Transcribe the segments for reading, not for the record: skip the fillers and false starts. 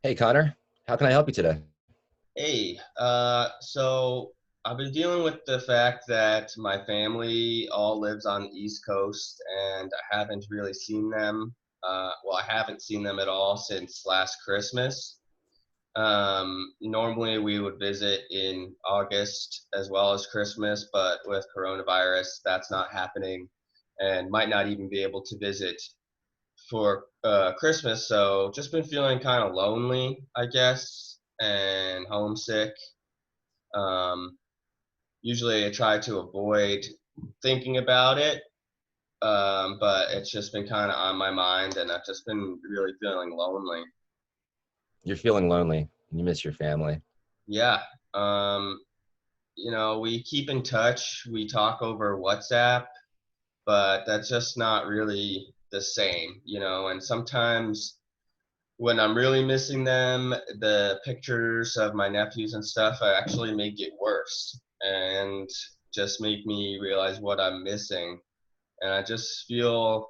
Hey Connor, how can I help you today? So I've been dealing with the fact that my family all lives on the East Coast, and I haven't really seen them. I haven't seen them at all since last Christmas. Normally, we would visit in August as well as Christmas, but with coronavirus, that's not happening, and might not even be able to visit for Christmas. So just been feeling kind of lonely, I guess, and homesick. Um, Usually I try to avoid thinking about it, but it's just been kind of on my mind, and I've just been really feeling lonely. You're feeling lonely and you miss your family. Yeah. Um, we keep in touch. We talk over WhatsApp, but that's just not really the same. And sometimes when I'm really missing them, the pictures of my nephews and stuff actually make it worse and just make me realize what I'm missing. And I just feel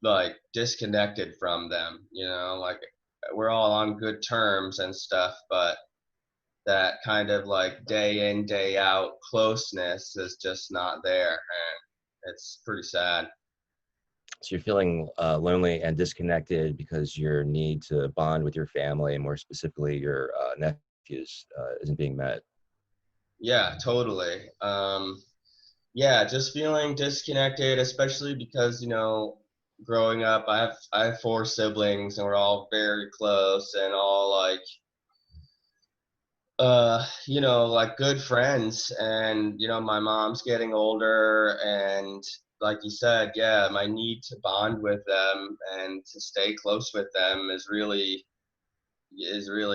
like disconnected from them. Like we're all on good terms and stuff, but that kind of like day in, day out closeness is just not there. And it's pretty sad. So you're feeling lonely and disconnected because your need to bond with your family, and more specifically your nephews, isn't being met. Yeah, totally. Yeah, just feeling disconnected, especially because growing up, I have four siblings, and we're all very close and all like good friends. And my mom's getting older, and like you said, yeah, my need to bond with them and to stay close with them is really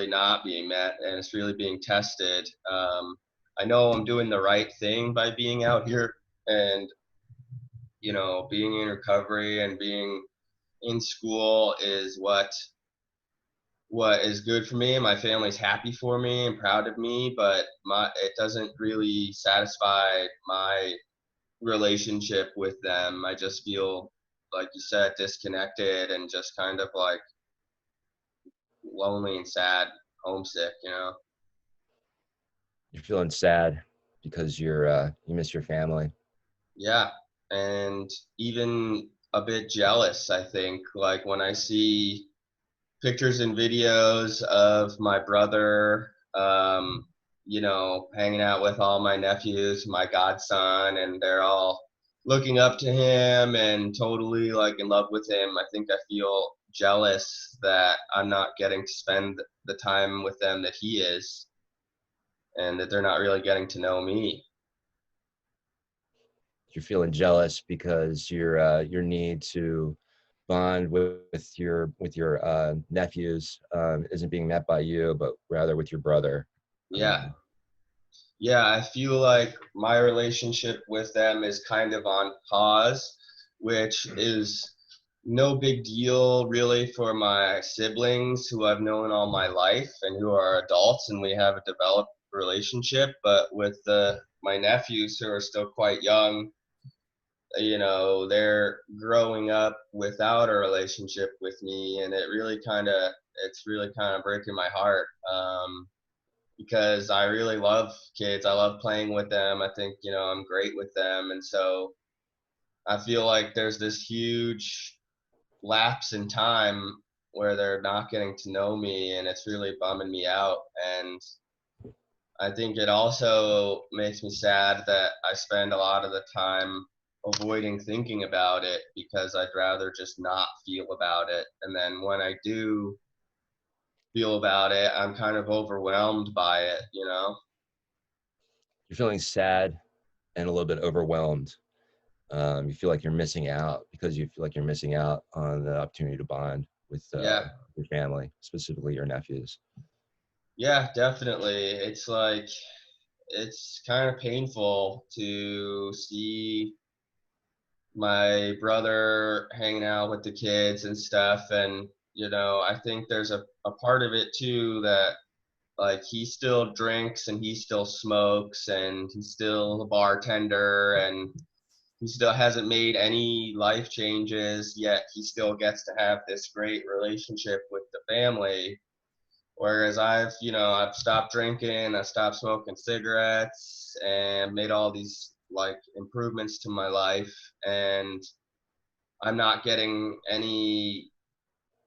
not being met, and it's really being tested. I know I'm doing the right thing by being out here and being in recovery and being in school is what is good for me, and my family's happy for me and proud of me, but my it doesn't really satisfy my relationship with them. I just feel, like you said, disconnected and just kind of like lonely and sad, homesick. You're feeling sad because you miss your family. Yeah, and even a bit jealous, I think, like when I see pictures and videos of my brother, hanging out with all my nephews, my godson, and they're all looking up to him and totally like in love with him. I think I feel jealous that I'm not getting to spend the time with them that he is, and that they're not really getting to know me. You're feeling jealous because your need to bond with your nephews isn't being met by you, but rather with your brother. Yeah. Um, Yeah, I feel like my relationship with them is kind of on pause, which is no big deal really for my siblings who I've known all my life and who are adults and we have a developed relationship. But with my nephews who are still quite young, they're growing up without a relationship with me, and it's really kind of breaking my heart. Because I really love kids. I love playing with them. I think I'm great with them. And so I feel like there's this huge lapse in time where they're not getting to know me, and it's really bumming me out. And I think it also makes me sad that I spend a lot of the time avoiding thinking about it because I'd rather just not feel about it. And then when I do feel about it, I'm kind of overwhelmed by it. you're feeling sad and a little bit overwhelmed. You feel like you're missing out because you feel like you're missing out on the opportunity to bond with Yeah. your family, specifically your nephews. Yeah, definitely. It's kind of painful to see my brother hanging out with the kids and stuff. And I think there's a part of it too that like he still drinks and he still smokes and he's still a bartender and he still hasn't made any life changes, yet he still gets to have this great relationship with the family. Whereas I've stopped drinking, I stopped smoking cigarettes, and made all these like improvements to my life, and I'm not getting any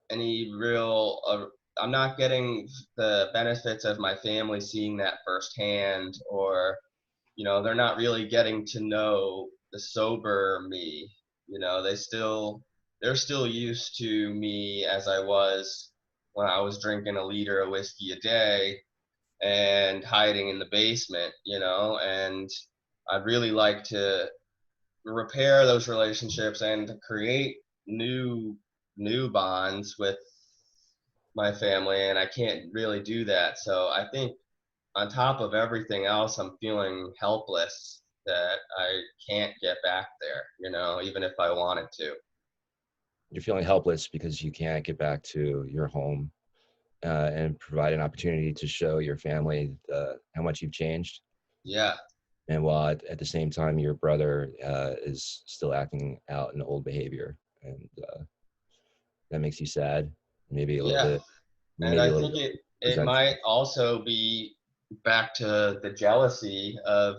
real. I'm not getting the benefits of my family seeing that firsthand, or they're not really getting to know the sober me. They're still used to me as I was when I was drinking a liter of whiskey a day and hiding in the basement, and I'd really like to repair those relationships and to create new bonds with my family, and I can't really do that. So I think on top of everything else, I'm feeling helpless that I can't get back there, even if I wanted to. You're feeling helpless because you can't get back to your home and provide an opportunity to show your family how much you've changed. Yeah. And while at the same time, your brother is still acting out in old behavior, and that makes you sad, maybe a little Yeah. bit, And maybe I a little think bit it might resentful. also be back to the jealousy of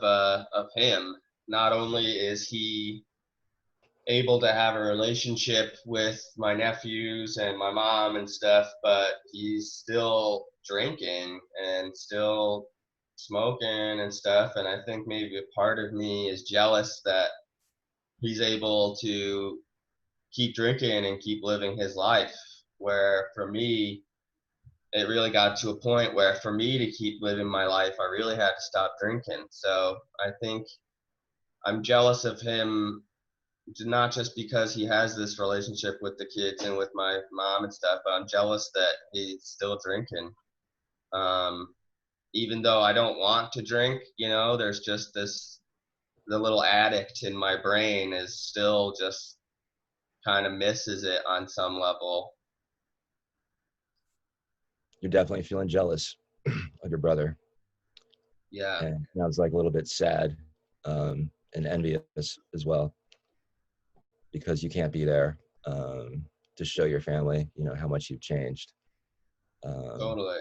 him. Not only is he able to have a relationship with my nephews and my mom and stuff, but he's still drinking and still smoking and stuff. And I think maybe a part of me is jealous that he's able to keep drinking and keep living his life. Where for me, it really got to a point where for me to keep living my life, I really had to stop drinking. So I think I'm jealous of him, not just because he has this relationship with the kids and with my mom and stuff, but I'm jealous that he's still drinking. Um, Even though I don't want to drink, there's just the little addict in my brain is still just kind of misses it on some level. You're definitely feeling jealous of your brother, Yeah, and sounds like a little bit sad and envious as well, because you can't be there to show your family, how much you've changed. Um, totally.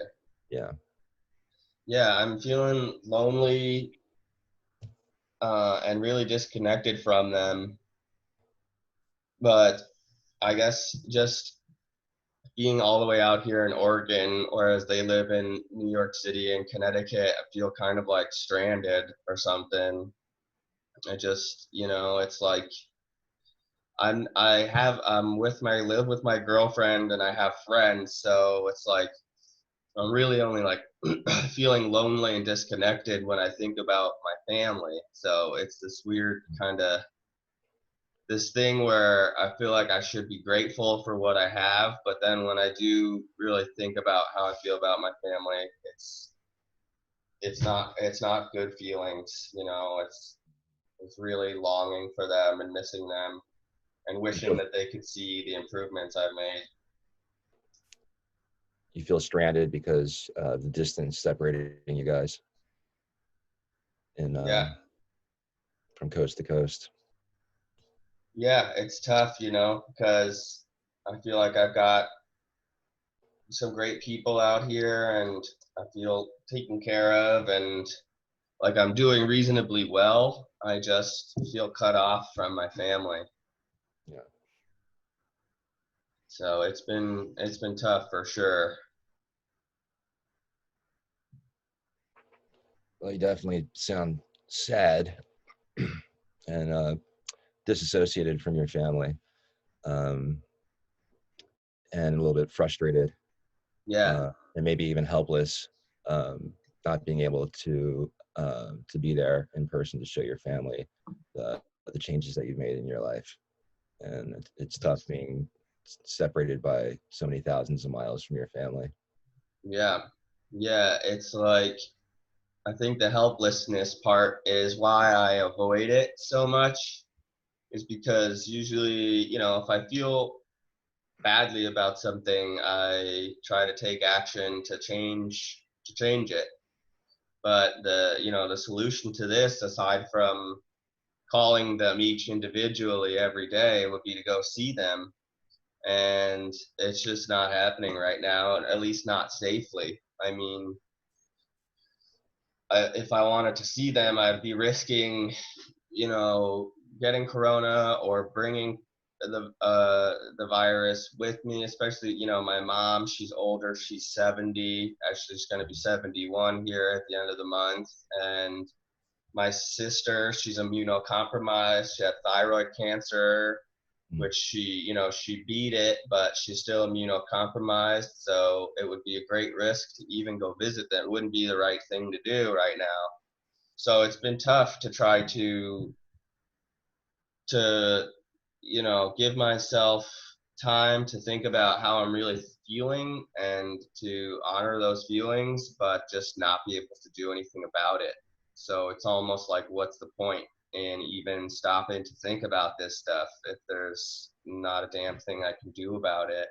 yeah, Yeah, I'm feeling lonely and really disconnected from them. But I guess just being all the way out here in Oregon, whereas they live in New York City and Connecticut, I feel kind of like stranded or something. I just, it's like I live with my girlfriend and I have friends, so it's like I'm really only like feeling lonely and disconnected when I think about my family. So it's this weird kind of this thing where I feel like I should be grateful for what I have, but then when I do really think about how I feel about my family, it's not good feelings. It's really longing for them and missing them and you wishing feel that they could see the improvements I've made. you feel stranded because the distance separating you guys in Yeah, from coast to coast. yeah, it's tough, because I feel like I've got some great people out here and I feel taken care of and like I'm doing reasonably well. I just feel cut off from my family. Yeah. So it's been tough for sure. Well, you definitely sound sad and disassociated from your family, um, and a little bit frustrated, Yeah. and maybe even helpless, not being able to be there in person to show your family the changes that you've made in your life. And it's tough being separated by so many thousands of miles from your family. Yeah. Yeah, it's like I think the helplessness part is why I avoid it so much is because usually, if I feel badly about something, I try to take action to change it. But the solution to this, aside from calling them each individually every day, would be to go see them and it's just not happening right now, at least not safely. I mean, if I wanted to see them, I'd be risking, you know, getting corona or bringing the virus with me. Especially, you know, my mom, she's older, she's 70. Actually, she's going to be 71 here at the end of the month, and my sister, she's immunocompromised. She had thyroid cancer, Mm. which she beat it, but she's still immunocompromised. So it would be a great risk to even go visit them. It wouldn't be the right thing to do right now. So it's been tough to try to give myself time to think about how I'm really feeling and to honor those feelings, but just not be able to do anything about it. So it's almost like, what's the point in even stopping to think about this stuff if there's not a damn thing I can do about it?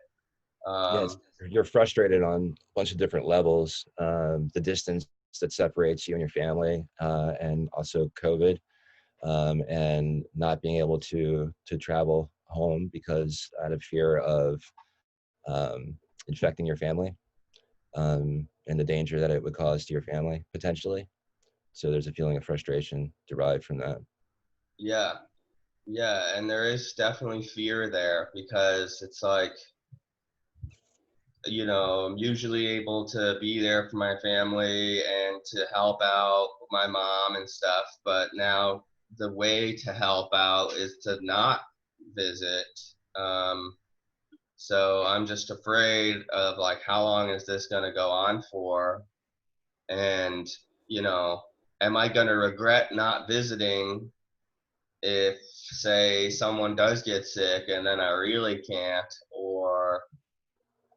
Yes, um, you're frustrated on a bunch of different levels. The distance that separates you and your family, and also COVID, and not being able to travel home because out of fear of um, infecting your family, and the danger that it would cause to your family potentially. So there's a feeling of frustration derived from that. yeah, yeah, and there is definitely fear there because it's like, I'm usually able to be there for my family and to help out my mom and stuff. But now the way to help out is to not visit. Um, so I'm just afraid of like, how long is this going to go on for? And, you know, am I going to regret not visiting if, say, someone does get sick and then I really can't? Or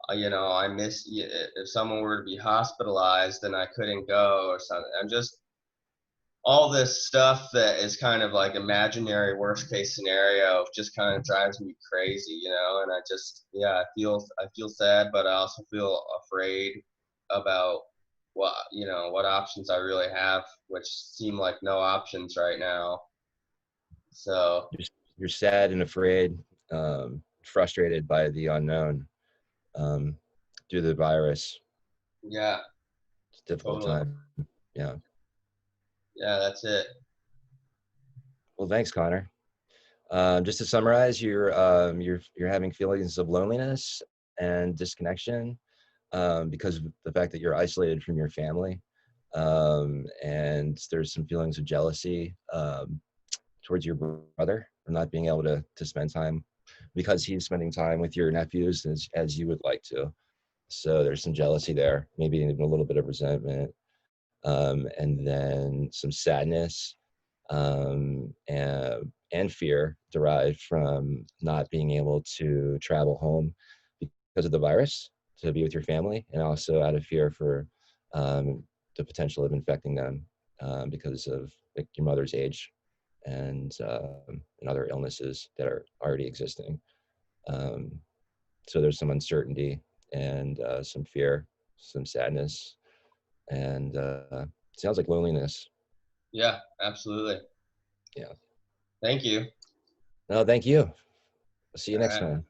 I miss, if someone were to be hospitalized and I couldn't go or something. I'm just, all this stuff that is kind of like imaginary worst case scenario just kind of drives me crazy, and I just, yeah, I feel sad, but I also feel afraid about what options I really have, which seem like no options right now. So, You're, you're sad and afraid, frustrated by the unknown, um, due to the virus. yeah, It's a difficult totally. time. Yeah. Yeah, that's it. Well, thanks, Connor. Just to summarize, you're having feelings of loneliness and disconnection, because of the fact that you're isolated from your family, and there's some feelings of jealousy, towards your brother for not being able to spend time because he's spending time with your nephews as you would like to. So there's some jealousy there, maybe even a little bit of resentment, and then some sadness, and fear derived from not being able to travel home because of the virus to be with your family, and also out of fear for, um, the potential of infecting them, because of like your mother's age and other illnesses that are already existing. Um, so there's some uncertainty and some fear, some sadness, and sounds like loneliness. Yeah, absolutely. Yeah. Thank you. No, thank you. See you All next right. time.